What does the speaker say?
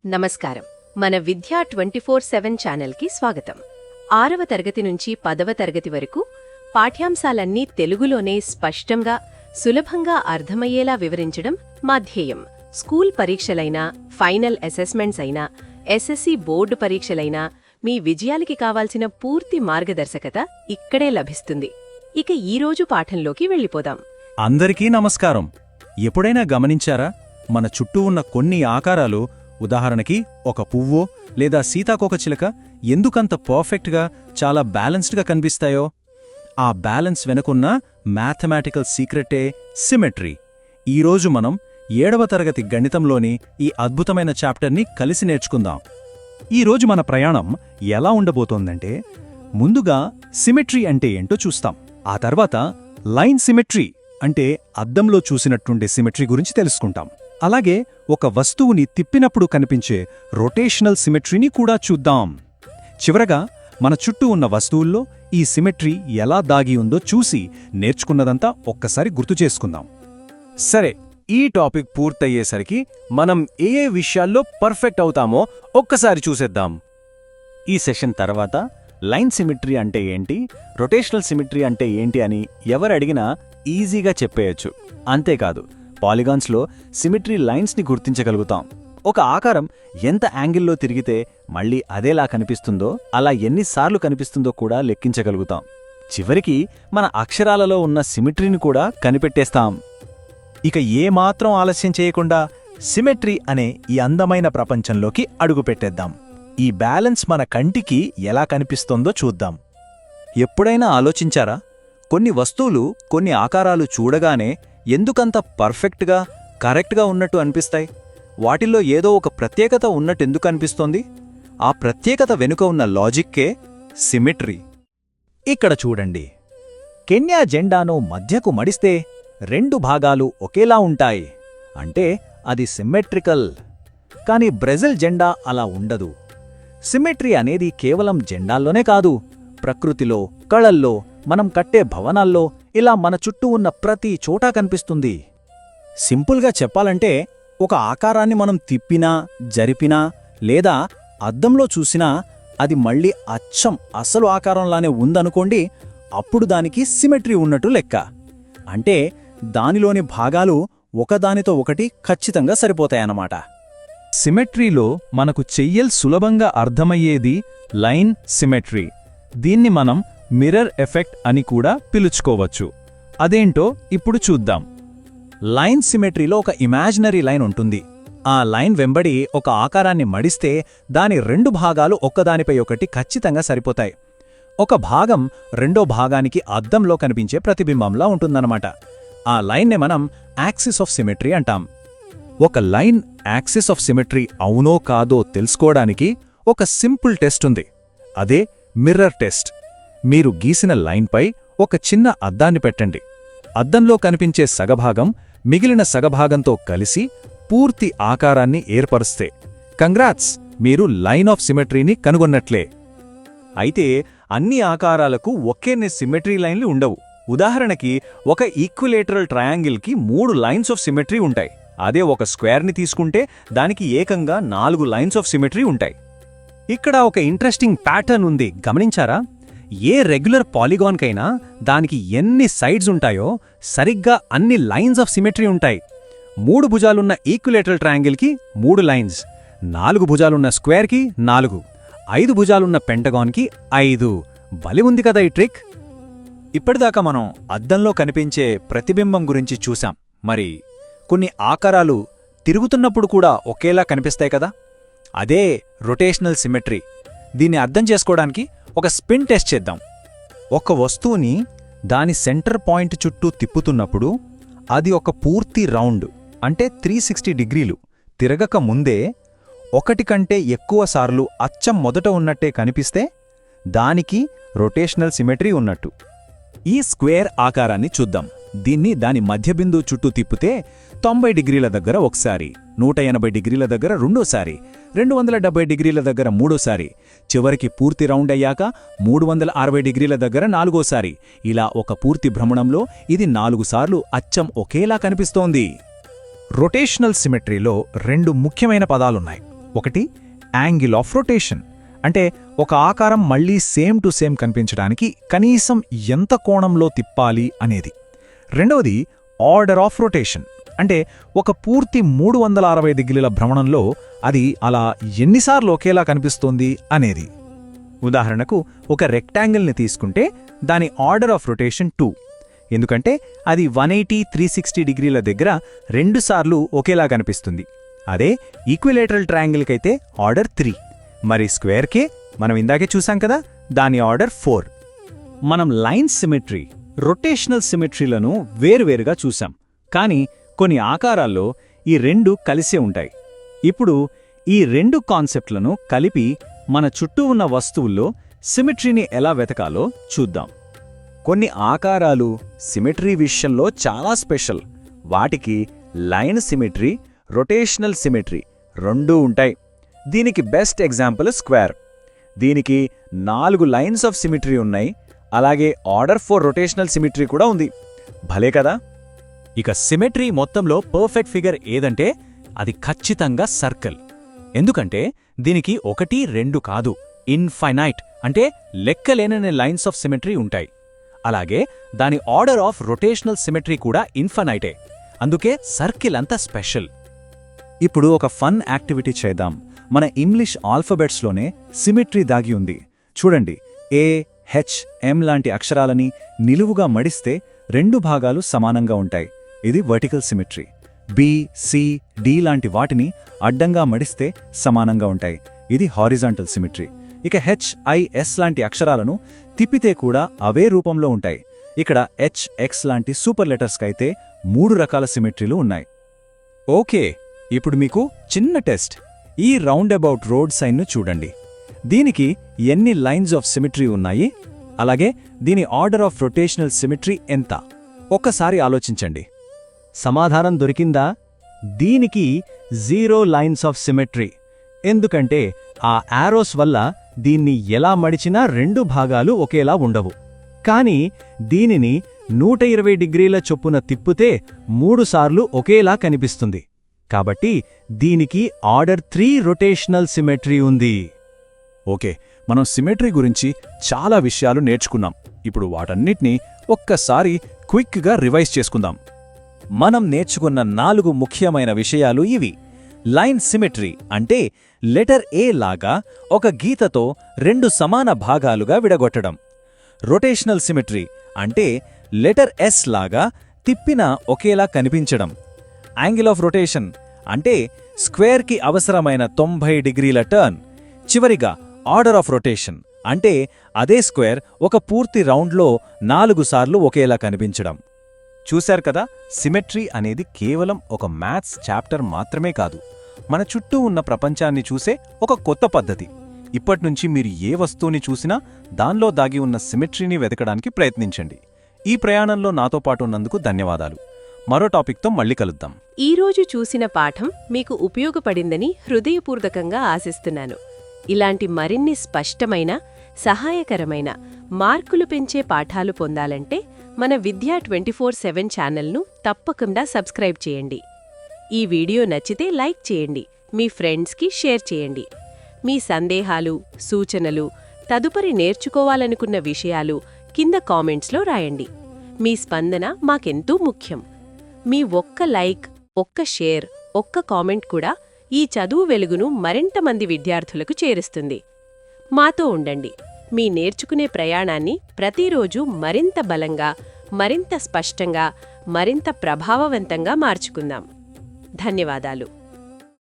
నమస్కారం. మన విద్యా 24/7 ఛానల్కి స్వాగతం. 6వ తరగతి నుంచి 10వ తరగతి వరకు పాఠ్యాంశాలన్నీ తెలుగులోనే స్పష్టంగా, సులభంగా అర్థమయ్యేలా వివరించడం మా ధ్యేయం. స్కూల్ పరీక్షలైనా, ఫైనల్ అసెస్మెంట్స్ అయినా, ఎస్ఎస్సి బోర్డు పరీక్షలైనా మీ విజయాలకి కావాల్సిన పూర్తి మార్గదర్శకత ఇక్కడే లభిస్తుంది. ఇక ఈరోజు పాఠంలోకి వెళ్ళిపోదాం. అందరికీ నమస్కారం. ఎప్పుడైనా గమనించారా, మన చుట్టూ ఉన్న కొన్ని ఆకారాలు, ఉదాహరణకి ఒక పువ్వో లేదా సీతాకోకచిలక ఎందుకంత పర్ఫెక్ట్గా, చాలా బ్యాలెన్స్డ్గా కనిపిస్తాయో? ఆ బ్యాలెన్స్ వెనుకున్న మ్యాథమెటికల్ సీక్రెటే సిమెట్రీ. ఈరోజు మనం 7వ తరగతి గణితంలోని ఈ అద్భుతమైన చాప్టర్ని కలిసి నేర్చుకుందాం. ఈరోజు మన ప్రయాణం ఎలా ఉండబోతోందంటే, ముందుగా సిమెట్రీ అంటే ఏంటో చూస్తాం. ఆ తర్వాత లైన్ సిమెట్రీ అంటే అద్దంలో చూసినట్టుండే సిమెట్రీ గురించి తెలుసుకుంటాం. అలాగే ఒక వస్తువుని తిప్పినప్పుడు కనిపించే రొటేషనల్ సిమెట్రీని కూడా చూద్దాం. చివరగా మన చుట్టూ ఉన్న వస్తువుల్లో ఈ సిమెట్రీ ఎలా దాగి ఉందో చూసి నేర్చుకున్నదంతా ఒక్కసారి గుర్తు చేసుకుందాం. సరే, ఈ టాపిక్ పూర్తయ్యేసరికి మనం ఏ విషయాల్లో పర్ఫెక్ట్ అవుతామో ఒక్కసారి చూసేద్దాం. ఈ సెషన్ తర్వాత లైన్ సిమెట్రీ అంటే ఏంటి, రొటేషనల్ సిమెట్రీ అంటే ఏంటి అని ఎవరడిగినా ఈజీగా చెప్పేయచ్చు. అంతేకాదు, పాలిగాన్స్లో సిమెట్రీ లైన్స్ని గుర్తించగలుగుతాం. ఒక ఆకారం ఎంత యాంగిల్లో తిరిగితే మళ్ళీ అదేలా కనిపిస్తుందో, అలా ఎన్నిసార్లు కనిపిస్తుందో కూడా లెక్కించగలుగుతాం. చివరికి మన అక్షరాలలో ఉన్న సిమెట్రీని కూడా కనిపెట్టేస్తాం. ఇక ఏమాత్రం ఆలస్యం చేయకుండా సిమెట్రీ అనే ఈ అందమైన ప్రపంచంలోకి అడుగుపెట్టేద్దాం. ఈ బ్యాలెన్స్ మన కంటికి ఎలా కనిపిస్తోందో చూద్దాం. ఎప్పుడైనా ఆలోచించారా, కొన్ని వస్తువులు, కొన్ని ఆకారాలు చూడగానే ఎందుకంత పర్ఫెక్ట్గా, కరెక్ట్గా ఉన్నట్టు అనిపిస్తాయి? వాటిల్లో ఏదో ఒక ప్రత్యేకత ఉన్నట్టెందుకు అనిపిస్తోంది? ఆ ప్రత్యేకత వెనుక ఉన్న లాజిక్కే సిమెట్రీ. ఇక్కడ చూడండి, కెన్యా జెండాను మధ్యకు మడిస్తే 2 భాగాలు ఒకేలా ఉంటాయి అంటే అది సిమెట్రికల్. కాని బ్రెజిల్ జెండా అలా ఉండదు. సిమెట్రీ అనేది కేవలం జెండాల్లోనే కాదు, ప్రకృతిలో, కళల్లో, మనం కట్టే భవనాల్లో, ఇలా మన చుట్టూ ఉన్న ప్రతి చోటా కనిపిస్తుంది. సింపుల్గా చెప్పాలంటే, ఒక ఆకారాన్ని మనం తిప్పినా, జరిపినా లేదా అద్దంలో చూసినా అది మళ్ళీ అచ్చం అసలు ఆకారంలానే ఉందనుకోండి, అప్పుడు దానికి సిమెట్రీ ఉన్నట్టు లెక్క. అంటే దానిలోని భాగాలు ఒకదానితో ఒకటి ఖచ్చితంగా సరిపోతాయన్నమాట. సిమెట్రీలో మనకు సులభంగా అర్థమయ్యేది లైన్ సిమెట్రీ. దీన్ని మనం మిర్రర్ ఎఫెక్ట్ అని కూడా పిలుచుకోవచ్చు. అదేంటో ఇప్పుడు చూద్దాం. లైన్ సిమెట్రీలో ఒక ఇమాజినరీ లైన్ ఉంటుంది. ఆ లైన్ వెంబడి ఒక ఆకారాన్ని మడిస్తే దాని 2 భాగాలు ఒక్కదానిపై ఒకటి ఖచ్చితంగా సరిపోతాయి. ఒక భాగం రెండో భాగానికి అద్దంలో కనిపించే ప్రతిబింబంలా ఉంటుందన్నమాట. ఆ లైన్నే మనం యాక్సిస్ ఆఫ్ సిమెట్రీ అంటాం. ఒక లైన్ యాక్సిస్ ఆఫ్ సిమెట్రీ అవునో కాదో తెలుసుకోవడానికి ఒక సింపుల్ టెస్ట్ ఉంది. అదే మిర్రర్ టెస్ట్. మీరు గీసిన లైన్పై ఒక చిన్న అద్దాన్ని పెట్టండి. అద్దంలో కనిపించే సగభాగం మిగిలిన సగభాగంతో కలిసి పూర్తి ఆకారాన్ని ఏర్పరుస్తే కంగ్రాట్స్, మీరు లైన్ ఆఫ్ సిమెట్రీని కనుగొన్నట్లే. అయితే అన్ని ఆకారాలకు ఒకేనే సిమెట్రీ లైన్లు ఉండవు. ఉదాహరణకి, ఒక ఈక్విలేటరల్ ట్రయాంగిల్కి 3 లైన్స్ ఆఫ్ సిమెట్రీ ఉంటాయి. అదే ఒక స్క్వేర్ని తీసుకుంటే దానికి ఏకంగా 4 లైన్స్ ఆఫ్ సిమెట్రీ ఉంటాయి. ఇక్కడ ఒక ఇంట్రెస్టింగ్ ప్యాటర్న్ ఉంది, గమనించారా? ఏ రెగ్యులర్ పాలిగాన్కైనా దానికి ఎన్ని సైడ్స్ ఉంటాయో సరిగ్గా అన్ని లైన్స్ ఆఫ్ సిమెట్రీ ఉంటాయి. 3 భుజాలున్న ఈక్విలేటరల్ ట్రయాంగిల్కి 3 లైన్స్, 4 భుజాలున్న స్క్వేర్కి 4, 5 భుజాలున్న పెంటగాన్కి 5. బలి ఉంది కదా ఈ ట్రిక్. ఇప్పటిదాకా మనం అద్దంలో కనిపించే ప్రతిబింబం గురించి చూశాం. మరి కొన్ని ఆకారాలు తిరుగుతున్నప్పుడు కూడా ఒకేలా కనిపిస్తాయి కదా, అదే రొటేషనల్ సిమెట్రీ. దీన్ని అర్థం చేసుకోవడానికి ఒక స్పిన్ టెస్ట్ చేద్దాం. ఒక వస్తువుని దాని సెంటర్ పాయింట్ చుట్టూ తిప్పుతున్నప్పుడు అది ఒక పూర్తి రౌండ్ అంటే 360 డిగ్రీలు తిరగక ముందే 1 కంటే ఎక్కువ సార్లు అచ్చం మొదట ఉన్నట్టే కనిపిస్తే దానికి రొటేషనల్ సిమెట్రీ ఉన్నట్టు. ఈ స్క్వేర్ ఆకారాన్ని చూద్దాం. దీన్ని దాని మధ్యబిందువు చుట్టూ తిప్పితే 90 డిగ్రీల దగ్గర ఒకసారి, 180 డిగ్రీల దగ్గర రెండోసారి, 270 డిగ్రీల దగ్గర మూడోసారి, చివరికి పూర్తి రౌండ్ అయ్యాక 360 డిగ్రీల దగ్గర 4ఓసారి. ఇలా ఒక పూర్తి భ్రమణంలో ఇది 4 సార్లు అచ్చం ఒకేలా కనిపిస్తోంది. రొటేషనల్ సిమెట్రీలో 2 ముఖ్యమైన పదాలున్నాయి. ఒకటి యాంగిల్ ఆఫ్ రొటేషన్, అంటే ఒక ఆకారం మళ్ళీ సేమ్ టు సేమ్ కనిపించడానికి కనీసం ఎంత కోణంలో తిప్పాలి అనేది. రెండవది ఆర్డర్ ఆఫ్ రొటేషన్, అంటే ఒక పూర్తి 360 డిగ్రీల భ్రమణంలో అది అలా ఎన్నిసార్లు ఒకేలా కనిపిస్తోంది అనేది. ఉదాహరణకు ఒక రెక్టాంగిల్ని తీసుకుంటే దాని ఆర్డర్ ఆఫ్ రొటేషన్ 2, ఎందుకంటే అది 180-360 డిగ్రీల దగ్గర రెండుసార్లు ఒకేలా కనిపిస్తుంది. అదే ఈక్విలేటరల్ ట్రయాంగిల్కైతే ఆర్డర్ 3. మరి స్క్వేర్కే మనం ఇందాకే చూసాం కదా, దాని ఆర్డర్ 4. మనం లైన్ సిమెట్రీ, రొటేషనల్ సిమెట్రీలను వేరువేరుగా చూసాం, కానీ కొన్ని ఆకారాల్లో ఈ రెండు కలిసే ఉంటాయి. ఇప్పుడు ఈ రెండు కాన్సెప్ట్లను కలిపి మన చుట్టూ ఉన్న వస్తువుల్లో సిమెట్రీని ఎలా వెతకాలో చూద్దాం. కొన్ని ఆకారాలు సిమెట్రీ విషయంలో చాలా స్పెషల్. వాటికి లైన్ సిమెట్రీ, రొటేషనల్ సిమెట్రీ రెండూ ఉంటాయి. దీనికి బెస్ట్ ఎగ్జాంపుల్ స్క్వేర్. దీనికి 4 లైన్స్ ఆఫ్ సిమెట్రీ ఉన్నాయి, అలాగే ఆర్డర్ 4 రొటేషనల్ సిమెట్రీ కూడా ఉంది. భలే కదా. ఇక సిమెట్రీ మొత్తంలో పర్ఫెక్ట్ ఫిగర్ ఏదంటే అది ఖచ్చితంగా సర్కిల్. ఎందుకంటే దీనికి 1, 2 కాదు, ఇన్ఫైనైట్ అంటే లెక్కలేనన్ని లైన్స్ ఆఫ్ సిమెట్రీ ఉంటాయి. అలాగే దాని ఆర్డర్ ఆఫ్ రొటేషనల్ సిమెట్రీ కూడా ఇన్ఫైనైటే. అందుకే సర్కిల్ అంత స్పెషల్. ఇప్పుడు ఒక ఫన్ యాక్టివిటీ చేద్దాం. మన ఇంగ్లీష్ ఆల్ఫబెట్స్లోనే సిమెట్రీ దాగి ఉంది. చూడండి, ఏ, హెచ్, ఎం లాంటి అక్షరాలని నిలువుగా మడిస్తే 2 భాగాలు సమానంగా ఉంటాయి. ఇది vertical symmetry. B, C, D లాంటి వాటిని అడ్డంగా మడిస్తే సమానంగా ఉంటాయి. ఇది హారిజాంటల్ సిమెట్రీ. ఇక హెచ్, ఐ, ఎస్ లాంటి అక్షరాలను తిప్పితే కూడా అవే రూపంలో ఉంటాయి. ఇక్కడ హెచ్, ఎక్స్ లాంటి సూపర్ లెటర్స్కైతే 3 రకాల సిమెట్రీలు ఉన్నాయి. ఓకే, ఇప్పుడు మీకు చిన్న టెస్ట్. ఈ రౌండ్ అబౌట్ రోడ్ సైన్ను చూడండి. దీనికి ఎన్ని లైన్స్ ఆఫ్ సిమెట్రీ ఉన్నాయి, అలాగే దీని ఆర్డర్ ఆఫ్ రొటేషనల్ సిమెట్రీ ఎంత? ఒక్కసారి ఆలోచించండి. సమాధానం దొరికిందా? దీనికి 0 లైన్స్ ఆఫ్ సిమెట్రీ. ఎందుకంటే ఆ యారోస్ వల్ల దీన్ని ఎలా మడిచినా 2 భాగాలు ఒకేలా ఉండవు. కానీ దీనిని 120 డిగ్రీల చొప్పున తిప్పితే 3 సార్లు ఒకేలా కనిపిస్తుంది. కాబట్టి దీనికి ఆర్డర్ 3 రొటేషనల్ సిమెట్రీ ఉంది. ఓకే, మనం సిమెట్రీ గురించి చాలా విషయాలు నేర్చుకున్నాం. ఇప్పుడు వాటన్నిటినీ ఒక్కసారి క్విక్గా రివైజ్ చేసుకుందాం. మనం నేర్చుకున్న 4 ముఖ్యమైన విషయాలు ఇవి. లైన్ సిమెట్రీ అంటే లెటర్ ఏ లాగా ఒక గీతతో 2 సమాన భాగాలుగా విడగొట్టడం. రొటేషనల్ సిమెట్రీ అంటే లెటర్ ఎస్ లాగా తిప్పినా ఒకేలా కనిపించడం. యాంగిల్ ఆఫ్ రొటేషన్ అంటే స్క్వేర్కి అవసరమైన 90 డిగ్రీల టర్న్. చివరిగా ఆర్డర్ ఆఫ్ రొటేషన్ అంటే అదే స్క్వేర్ ఒక పూర్తి రౌండ్లో 4 సార్లు ఒకేలా కనిపించడం. చూశారు కదా, సిమెట్రీ అనేది కేవలం ఒక మ్యాథ్స్ చాప్టర్ మాత్రమే కాదు, మన చుట్టూ ఉన్న ప్రపంచాన్ని చూసే ఒక కొత్త పద్ధతి. ఇప్పట్నుంచి మీరు ఏ వస్తువుని చూసినా దానిలో దాగి ఉన్న సిమెట్రీని వెతకడానికి ప్రయత్నించండి. ఈ ప్రయాణంలో నాతో పాటు ఉన్నందుకు ధన్యవాదాలు. మరో టాపిక్తో మళ్ళీ కలుద్దాం. ఈరోజు చూసిన పాఠం మీకు ఉపయోగపడిందని హృదయపూర్వకంగా ఆశిస్తున్నాను. ఇలాంటి మరిన్ని స్పష్టమైన, సహాయకరమైన, మార్కులు పెంచే పాఠాలు పొందాలంటే మన విద్యా 24/7 ఛానల్ను తప్పకుండా సబ్స్క్రైబ్ చేయండి. ఈ వీడియో నచ్చితే లైక్ చేయండి, మీ ఫ్రెండ్స్కి షేర్ చేయండి. మీ సందేహాలు, సూచనలు, తదుపరి నేర్చుకోవాలనుకున్న విషయాలు కింద కామెంట్స్లో రాయండి. మీ స్పందన మాకెంతో ముఖ్యం. మీ ఒక్క లైక్, ఒక్క షేర్, ఒక్క కామెంట్ కూడా ఈ చదువు వెలుగును మరింత మంది విద్యార్థులకు చేరుస్తుంది. మాతో ఉండండి. మీ నేర్చుకునే ప్రయాణాన్ని ప్రతిరోజు మరింత బలంగా, మరింత స్పష్టంగా, మరింత ప్రభావవంతంగా మార్చుకుందాం. ధన్యవాదాలు.